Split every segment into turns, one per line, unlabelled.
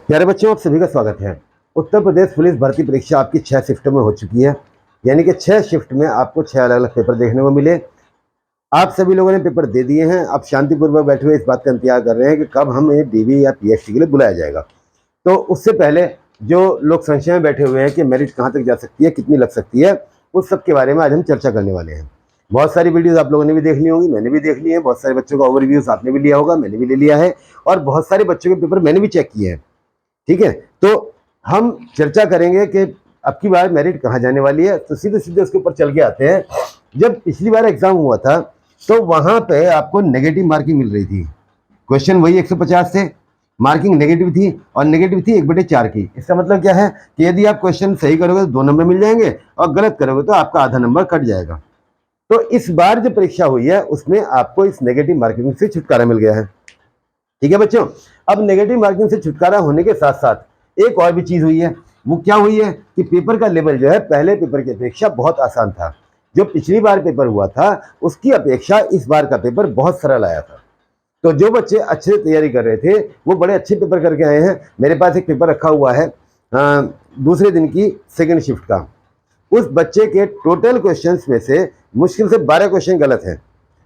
प्यारे बच्चों, आप सभी का स्वागत है। उत्तर प्रदेश पुलिस भर्ती परीक्षा आपकी 6 शिफ्टों में हो चुकी है, यानी कि 6 शिफ्ट में आपको 6 अलग अलग पेपर देखने को मिले। आप सभी लोगों ने पेपर दे दिए हैं। आप शांतिपूर्वक बैठे हुए इस बात का इंतजार कर रहे हैं कि कब हमें डीवी या पीएचडी के लिए बुलाया जाएगा। तो उससे पहले जो लोग संशय में बैठे हुए हैं कि मेरिट कहाँ तक जा सकती है, कितनी लग सकती है, उस सब के बारे में आज हम चर्चा करने वाले हैं। बहुत सारी वीडियोस आप लोगों ने भी देख ली होंगी, मैंने भी देख ली है। बहुत सारे बच्चों का ओवरव्यूज आपने भी लिया होगा, मैंने भी ले लिया है, और बहुत सारे बच्चों के पेपर मैंने भी चेक किए हैं। ठीक है, तो हम चर्चा करेंगे कि अब की बार मेरिट कहाँ जाने वाली है। तो सीधे सीधे उसके ऊपर चल के आते हैं। जब पिछली बार एग्जाम हुआ था तो वहां पे आपको नेगेटिव मार्किंग मिल रही थी। क्वेश्चन वही 150 थे, मार्किंग नेगेटिव थी, और नेगेटिव थी 1/4 की। इसका मतलब क्या है कि यदि आप क्वेश्चन सही करोगे तो 2 नंबर मिल जाएंगे, और गलत करोगे तो आपका आधा नंबर कट जाएगा। तो इस बार जो परीक्षा हुई है उसमें आपको इस नेगेटिव मार्किंग से छुटकारा मिल गया है। ठीक है बच्चों, अब नेगेटिव मार्किंग से छुटकारा होने के साथ साथ एक और भी चीज हुई है। वो क्या हुई है कि पेपर का लेवल जो है पहले पेपर की अपेक्षा बहुत आसान था। जो पिछली बार पेपर हुआ था उसकी अपेक्षा इस बार का पेपर बहुत सरल आया था। तो जो बच्चे अच्छे तैयारी कर रहे थे वो बड़े अच्छे पेपर करके आए हैं। मेरे पास एक पेपर रखा हुआ है दूसरे दिन की सेकंड शिफ्ट का। उस बच्चे के टोटल क्वेश्चंस में से मुश्किल से 12 क्वेश्चन गलत हैं।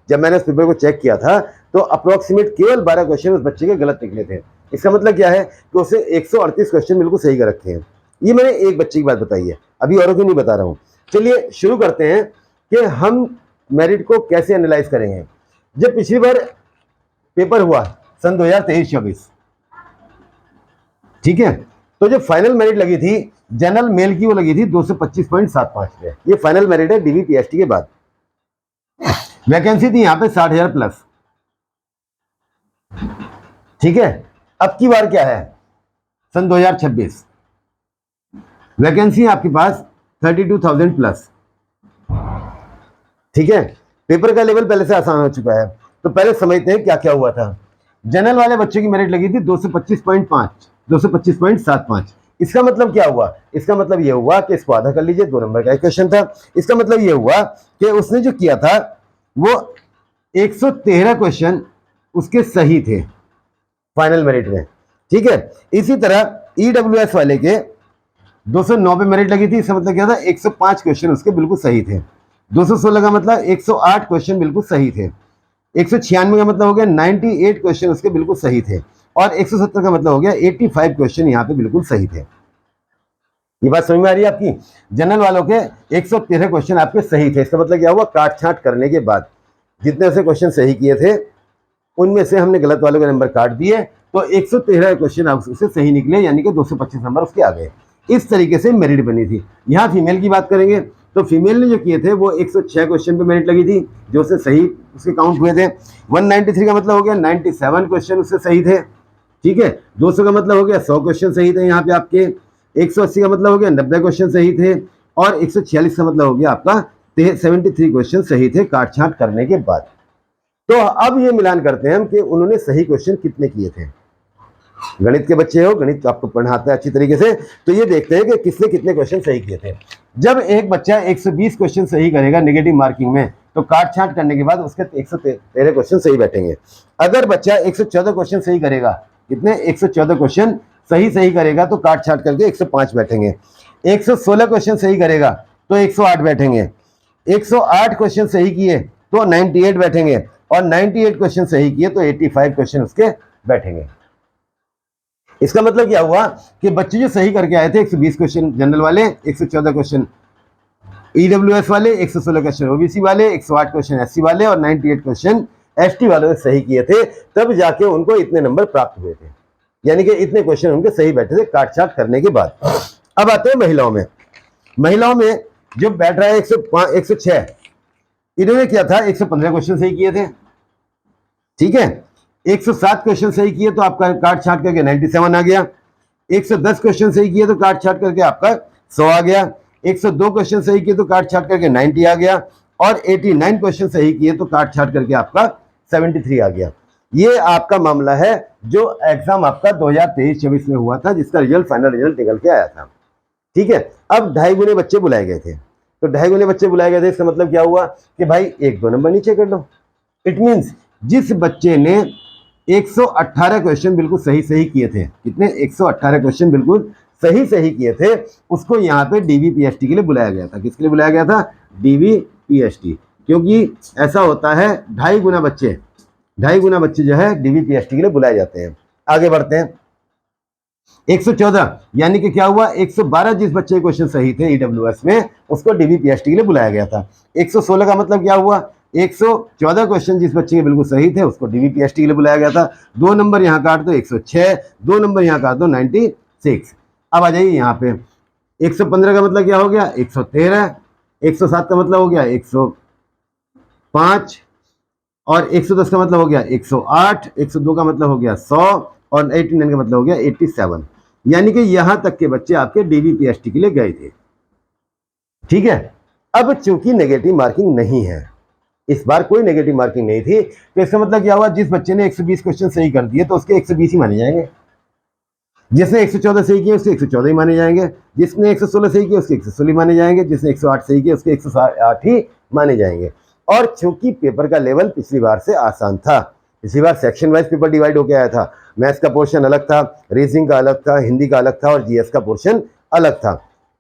जब मैंने उस पेपर को चेक किया था तो अप्रोक्सीमेट केवल 12 क्वेश्चन उस बच्चे के गलत निकले थे। इसका मतलब क्या है कि उसे 138 क्वेश्चन बिल्कुल सही कर रखे हैं। ये मैंने एक बच्चे की बात बताई है, अभी औरों की नहीं बता रहा हूँ। चलिए शुरू करते हैं कि हम मेरिट को कैसे एनालाइज करेंगे। जब पिछली बार पेपर हुआ सन 2023-24, ठीक है, तो जो फाइनल मेरिट लगी थी जनरल मेल की, वो लगी थी 225.75 पे। ये फाइनल मेरिट है डीवी पीएचडी के बाद। वैकेंसी थी यहाँ पे 60,000 प्लस। ठीक है, अब की बार क्या है, सन 2026, वैकेंसी आपके पास 32,000 प्लस। ठीक है, पेपर का लेवल पहले से आसान हो चुका है। तो पहले समझते हैं क्या क्या हुआ था। जनरल वाले बच्चों की मेरिट लगी थी 225.5, 225.75। इसका मतलब क्या हुआ, इसका मतलब यह हुआ कि इसको आधा कर लीजिए, 2 नंबर का क्वेश्चन था। इसका मतलब यह हुआ कि उसने जो किया था वो 113 क्वेश्चन उसके सही थे फाइनल मेरिट में। ठीक है, इसी तरह ईडब्ल्यूएस वाले के 209 पे मेरिट लगी थी। इसका मतलब क्या था, 105 क्वेश्चन उसके बिल्कुल सही थे। 216 का मतलब 108 क्वेश्चन बिल्कुल सही थे। 196 का मतलब हो गया 98 क्वेश्चन उसके बिल्कुल सही थे। और 170 का मतलब हो गया 85 क्वेश्चन यहाँ पे बिल्कुल सही थे। ये बात समझ में आ रही है आपकी। जनरल वालों के 113 क्वेश्चन आपके सही थे। इसका मतलब क्या हुआ, काट छांट करने के बाद जितने से क्वेश्चन सही किए थे उनमें से हमने गलत वालों के नंबर काट दिए, तो 113 क्वेश्चन उससे सही निकले, यानी कि 225 नंबर उसके आ गए। इस तरीके से मेरिट बनी थी। यहाँ फीमेल की बात करेंगे तो फीमेल ने जो किए थे वो 106 क्वेश्चन पे मेरिट लगी थी, जो उससे सही उसके काउंट हुए थे। 193 का मतलब हो गया 97 क्वेश्चन उससे सही थे। ठीक है, 200 का मतलब हो गया 100 क्वेश्चन सही थे यहाँ पे आपके। 180 का मतलब हो गया 90 क्वेश्चन सही थे। और 146 का मतलब हो गया आपका 73 क्वेश्चन सही थे काट छांट करने के बाद। तो अब ये मिलान करते हैं हम कि उन्होंने सही क्वेश्चन कितने किए थे। गणित के बच्चे हो, गणित तो आपको पढ़ाते हैं अच्छी तरीके से, तो ये देखते हैं कि किसने कितने क्वेश्चन सही किए थे। जब एक बच्चा 120 क्वेश्चन सही करेगा नेगेटिव मार्किंग में, तो काट छांट करने के बाद उसके 113 क्वेश्चन सही बैठेंगे। अगर बच्चा 114 क्वेश्चन सही करेगा, कितने, 114 क्वेश्चन सही करेगा, तो काट छांट करके 105 बैठेंगे। 116 क्वेश्चन सही करेगा तो 108 बैठेंगे। 108 क्वेश्चन सही किए तो 98 बैठेंगे, और 98 क्वेश्चन सही किए तो 85 क्वेश्चन उसके बैठेंगे। इसका मतलब क्या हुआ कि बच्चे जो सही करके आए थे 120 क्वेश्चन जनरल वाले, 114 क्वेश्चन ईडब्ल्यूएस वाले, 116 क्वेश्चन ओबीसी वाले, 108 क्वेश्चन एससी वाले, और 98 क्वेश्चन एसटी वालों ने सही किए थे, तब जाके उनको इतने नंबर प्राप्त हुए थे। यानी कि इतने क्वेश्चन उनके सही बैठे थे काट छाट करने के बाद। अब आते हैं महिलाओं में। महिलाओं में जो बैठ रहा है 106, इन्होंने किया था 115 क्वेश्चन सही किए थे। ठीक है, 107 क्वेश्चन सही किए तो आपका काट छाट करके 97 आ गया। 110 क्वेश्चन सही किए तो काट छाट करके आपका 100 आ गया। 102 क्वेश्चन सही किए तो काट छाट करके 90 आ गया। और 89 क्वेश्चन सही किए तो काट छाट करके आपका 73 आ गया। ये आपका मामला है जो एग्जाम आपका 2023-24 में हुआ था, जिसका रिजल्ट फाइनल रिजल्ट निकल के आया था। ठीक है, अब 2.5 गुने बच्चे बुलाए गए थे। तो 2.5 गुने बच्चे बुलाए गए थे, इसका मतलब क्या हुआ कि भाई 1-2 नंबर नीचे कर लो। इट मीन्स जिस बच्चे ने 118 क्वेश्चन बिल्कुल सही सही किए थे। कितने? 118 क्वेश्चन बिल्कुल सही सही किए थे। उसको यहाँ पे डीवीपीएसटी के लिए बुलाया गया था। किसके लिए बुलाया गया था? डीवीपीएसटी। क्योंकि ऐसा होता है 2.5 गुना बच्चे जो है डीवीपीएसटी के लिए बुलाए जाते हैं। आगे बढ़ते हैं। 114 यानी कि क्या हुआ? 112 जिस बच्चे के क्वेश्चन सही थे ईडब्ल्यूएस में, उसको डीवीपीएसटी के लिए बुलाया गया था। 116 का मतलब क्या हुआ? 114 क्वेश्चन जिस बच्चे के बिल्कुल सही थे उसको डीवीपीएसटी के लिए बुलाया गया था। 2 नंबर यहाँ काट दो 106, 2 नंबर यहाँ काट दो 96। अब आ जाइए यहाँ पे। 115 का मतलब क्या हो गया? 113। 107 का मतलब हो गया 105, और 110 का मतलब हो गया 108, 102 का मतलब हो गया 100, और 89 का मतलब हो गया 87। यानी कि यहां तक के बच्चे आपके डीवीपीएसटी के लिए गए थे। ठीक है। अब चूंकि नेगेटिव मार्किंग नहीं है, इस बार कोई नेगेटिव मार्किंग नहीं थी, तो इसका मतलब क्या हुआ? जिस बच्चे ने 120 क्वेश्चन सही कर दिए तो उसके 120 ही माने जाएंगे। जिसने 114 सही किए उसके 114 ही माने जाएंगे। जिसने 116 सही किए उसके 116 माने जाएंगे। जिसने 108 सही किए उसके 108 ही माने जाएंगे। और चूंकि पेपर का लेवल पिछली बार से आसान था, पिछली बार सेक्शन वाइज पेपर डिवाइड होकर आया था। मैथ्स का पोर्शन अलग था, रीजनिंग का अलग था, हिंदी का अलग था, और जीएस का पोर्शन अलग था।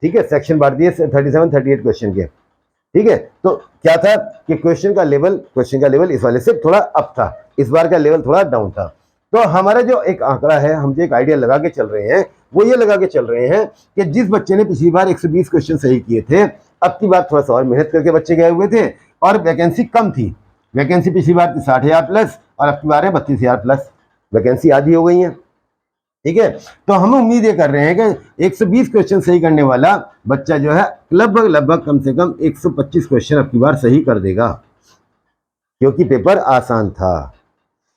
ठीक है, सेक्शन बांट दिए 37-38 क्वेश्चन के। ठीक है, तो क्या था कि क्वेश्चन का लेवल इस वाले से थोड़ा अप था, इस बार का लेवल थोड़ा डाउन था। तो हमारा जो एक आंकड़ा है, हम जो एक आइडिया लगा के चल रहे हैं, वो ये लगा के चल रहे हैं कि जिस बच्चे ने पिछली बार 120 क्वेश्चन सही किए थे, अब की बार थोड़ा सा और मेहनत करके बच्चे गए हुए थे, और वैकेंसी कम थी। वैकेंसी पिछली बार थी 60,000 प्लस, और अब की बार है 32,000 प्लस। वैकेंसी आधी हो गई है। ठीक है, तो हम उम्मीद ये कर रहे हैं कि 120 क्वेश्चन सही करने वाला बच्चा जो है लगभग कम से कम 125 क्वेश्चन अब की बार सही कर देगा, क्योंकि पेपर आसान था।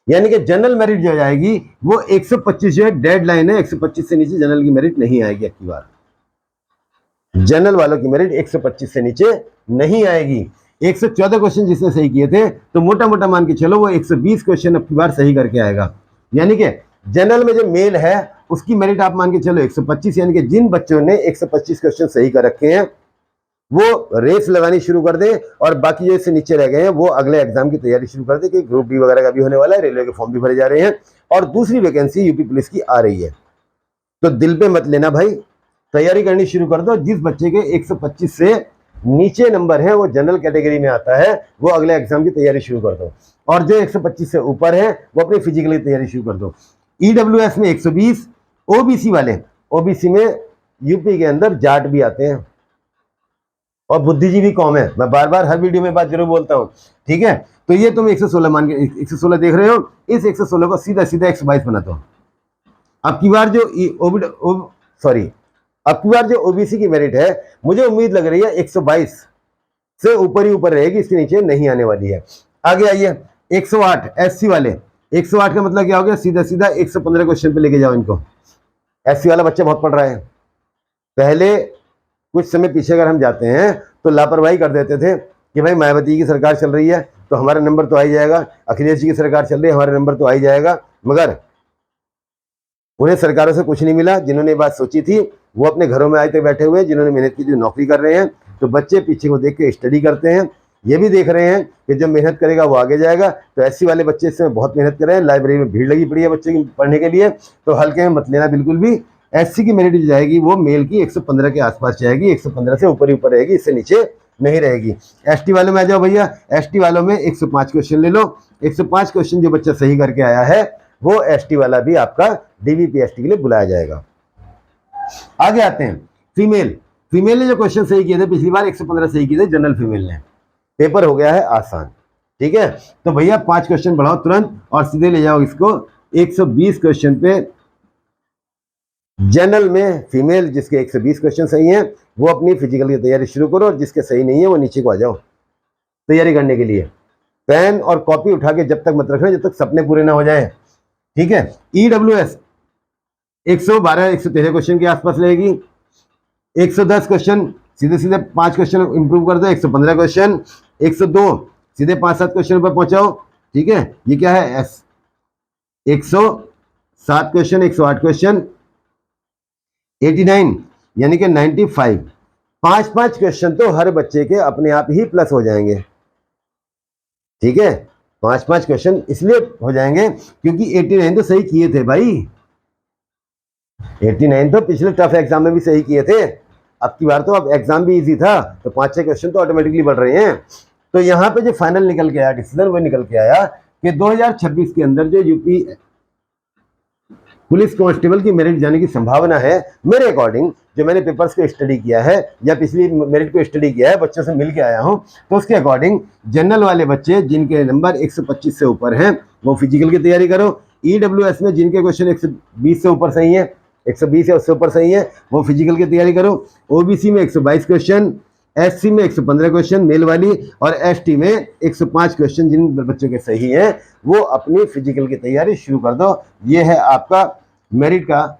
यानी कि जनरल मेरिट जो जाएगी वो 125 जो है डेडलाइन है, 125 से नीचे जनरल की मेरिट नहीं आएगी अब की बार। जनरल वालों की मेरिट 125 से नीचे नहीं आएगी। 114 क्वेश्चन जिसने सही किए थे, तो मोटा मोटा मान के चलो वो 120 क्वेश्चन अब की बार सही करके आएगा। यानी कि जनरल में जो मेल है उसकी मेरिट आप मान के चलो 125, यानी कि जिन बच्चों ने 125 क्वेश्चन सही कर रखे हैं वो रेस लगानी शुरू कर दे, और बाकी जो इससे नीचे रह गए हैं वो अगले एग्जाम की तैयारी शुरू कर दे, कि ग्रुप डी वगैरह का भी होने वाला है, रेलवे के फॉर्म भी भरे जा रहे हैं, और दूसरी वैकेंसी यूपी पुलिस की आ रही है। तो दिल पे मत लेना भाई, तैयारी करनी शुरू कर दो। जिस बच्चे के 125 से नीचे नंबर है वो जनरल कैटेगरी में आता है, वो अगले एग्जाम की तैयारी शुरू कर दो, और जो 125 से ऊपर है वो अपनी फिजिकली तैयारी शुरू कर दो। ईडब्ल्यूएस में 120, ओबीसी वाले, ओबीसी में यूपी के अंदर जाट भी आते हैं और बुद्धिजीवी कौम है, मैं बार बार हर वीडियो में बात जरूर बोलता हूँ। ठीक है, तो ये तुम 116 मान के 116 देख रहे हो, इस 116 को सीधा सीधा 122 बना दो। अब की बार जो अब की बार जो ओबीसी की मेरिट है, मुझे उम्मीद लग रही है 122 से ऊपर ही ऊपर रहेगी, इसके नीचे नहीं आने वाली है। आगे आइए, 108 एससी वाले। 108 का मतलब क्या हो गया? सीधा सीधा 115 क्वेश्चन पे लेके जाओ इनको। एससी वाला बच्चा बहुत पढ़ रहा है। पहले कुछ समय पीछे अगर हम जाते हैं तो लापरवाही कर देते थे कि भाई मायावती की सरकार चल रही है तो हमारा नंबर तो आ ही जाएगा, अखिलेश जी की सरकार चल रही है हमारा नंबर तो आ ही जाएगा। मगर उन्हें सरकारों से कुछ नहीं मिला। जिन्होंने बात सोची थी वो अपने घरों में आज तक बैठे हुए, जिन्होंने मेहनत की, जो नौकरी कर रहे हैं। तो बच्चे पीछे को देख के स्टडी करते हैं, ये भी देख रहे हैं कि जो मेहनत करेगा वो आगे जाएगा। तो एससी वाले बच्चे इस समय बहुत मेहनत कर रहे हैं, लाइब्रेरी में भीड़ लगी पड़ी है बच्चे की पढ़ने के लिए, तो हल्के में मत लेना बिल्कुल भी। एससी की मेरिट जो जाएगी वो मेल की 115 के आसपास जाएगी, 115 से ऊपर ही ऊपर रहेगी, इससे नीचे नहीं रहेगी। एसटी वालों में आ जाओ भैया, एसटी वालों में 105 क्वेश्चन ले लो। 105 क्वेश्चन जो बच्चा सही करके आया है वो एसटी वाला भी आपका डीवीपीएसटी के लिए बुलाया जाएगा। आगे आते हैं, फीमेल ने जो क्वेश्चन सही किए थे पिछली बार 115 सही किए थे जनरल फीमेल ने, पेपर हो गया है आसान। ठीक है, तो भैया 5 क्वेश्चन बढ़ाओ तुरंत और सीधे ले जाओ इसको 120 क्वेश्चन पे। जनरल में फीमेल जिसके 120 क्वेश्चन सही हैं वो अपनी फिजिकल की तैयारी शुरू करो, और जिसके सही नहीं है वो नीचे को आ जाओ तैयारी करने के लिए। पेन और कॉपी उठा के जब तक मत रखना जब तक सपने पूरे ना हो जाए। ठीक है, ईडब्ल्यूएस 112-113 क्वेश्चन के आसपास रहेगी। 110 क्वेश्चन सीधे सीधे 5 क्वेश्चन इंप्रूव कर दो, 115 क्वेश्चन। 102 सीधे 5-7 क्वेश्चन पर पहुंचाओ। ठीक है, ये क्या है? 107 क्वेश्चन, 108 क्वेश्चन, 89 यानी कि 95। 5-5 क्वेश्चन तो हर बच्चे के अपने आप ही प्लस हो जाएंगे। ठीक है, 5 क्वेश्चन इसलिए हो जाएंगे क्योंकि 89 तो सही किए थे भाई, 89 तो पिछले टफ एग्जाम में भी सही किए थे। अब की बार तो अब एग्जाम भी इजी था, तो 5-6 क्वेश्चन तो ऑटोमेटिकली बढ़ रहे हैं। तो यहाँ पे जो फाइनल निकल के आया डिसीजन, वो निकल के आया कि 2026 के अंदर जो यूपी पुलिस कांस्टेबल की मेरिट जाने की संभावना है, मेरे अकॉर्डिंग जो मैंने पेपर्स को स्टडी किया है या पिछली मेरिट को स्टडी किया है, बच्चों से मिल के आया हूं, तो उसके अकॉर्डिंग जनरल वाले बच्चे जिनके नंबर 125 से ऊपर हैं वो फिजिकल की तैयारी करो। ईडब्ल्यूएस में जिनके क्वेश्चन 120 से ऊपर सही है, 120 या उससे ऊपर सही है, वो फिजिकल की तैयारी करो। ओबीसी में 122 क्वेश्चन, एससी में 115 क्वेश्चन मेल वाली, और एसटी में 105 क्वेश्चन जिन बच्चों के सही हैं वो अपनी फिजिकल की तैयारी शुरू कर दो। ये है आपका मेरिट का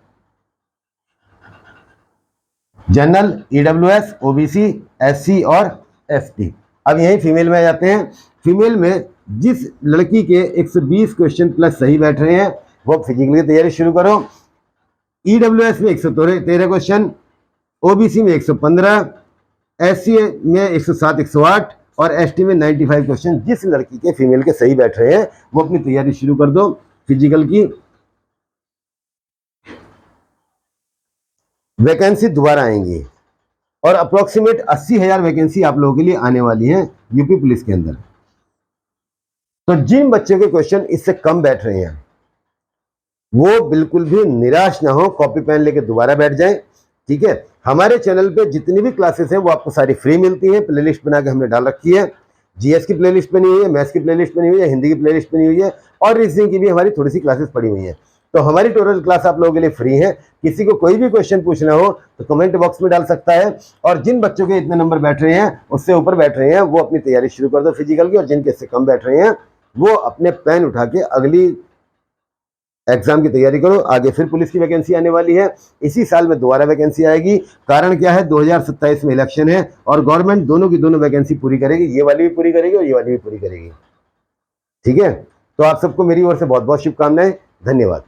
जनरल, ईडब्ल्यूएस, ओबीसी, एससी और एसटी। अब यही फीमेल में आ जाते हैं। फीमेल में जिस लड़की के 120 क्वेश्चन प्लस सही बैठ रहे हैं वो फिजिकल की तैयारी शुरू करो। ईडब्ल्यूएस में 113 क्वेश्चन, ओबीसी में 115, एससी में 107, 108 और एसटी में 95 क्वेश्चन जिस लड़की के फीमेल के सही बैठ रहे हैं वो अपनी तैयारी शुरू कर दो फिजिकल की। वैकेंसी दोबारा आएंगी और अप्रोक्सीमेट 80,000 वैकेंसी आप लोगों के लिए आने वाली है यूपी पुलिस के अंदर। तो जिन बच्चों के क्वेश्चन इससे कम बैठ रहे हैं वो बिल्कुल भी निराश ना हो, कॉपी पेन लेके दोबारा बैठ जाएं, ठीक है। हमारे चैनल पे जितनी भी क्लासेस हैं वो आपको सारी फ्री मिलती हैं, प्लेलिस्ट बना के हमने डाल रखी है। जीएस की प्लेलिस्ट बनी हुई है, मैथ्स की प्लेलिस्ट बनी हुई है, हिंदी की प्लेलिस्ट बनी हुई है और रीजनिंग की भी हमारी थोड़ी सी क्लासेस पड़ी हुई हैं। तो हमारी टोटल क्लास आप लोगों के लिए फ्री है। किसी को कोई भी क्वेश्चन पूछना हो तो कमेंट बॉक्स में डाल सकता है, और जिन बच्चों के इतने नंबर बैठ रहे हैं उससे ऊपर बैठ रहे हैं वो अपनी तैयारी शुरू कर दो फिजिकल की, और जिनके इससे कम बैठ रहे हैं वो अपने पेन उठा के अगली एग्जाम की तैयारी करो। आगे फिर पुलिस की वैकेंसी आने वाली है, इसी साल में दोबारा वैकेंसी आएगी। कारण क्या है, 2027 में इलेक्शन है और गवर्नमेंट दोनों की दोनों वैकेंसी पूरी करेगी, ये वाली भी पूरी करेगी और ये वाली भी पूरी करेगी, ठीक है। तो आप सबको मेरी ओर से बहुत बहुत शुभकामनाएं, धन्यवाद।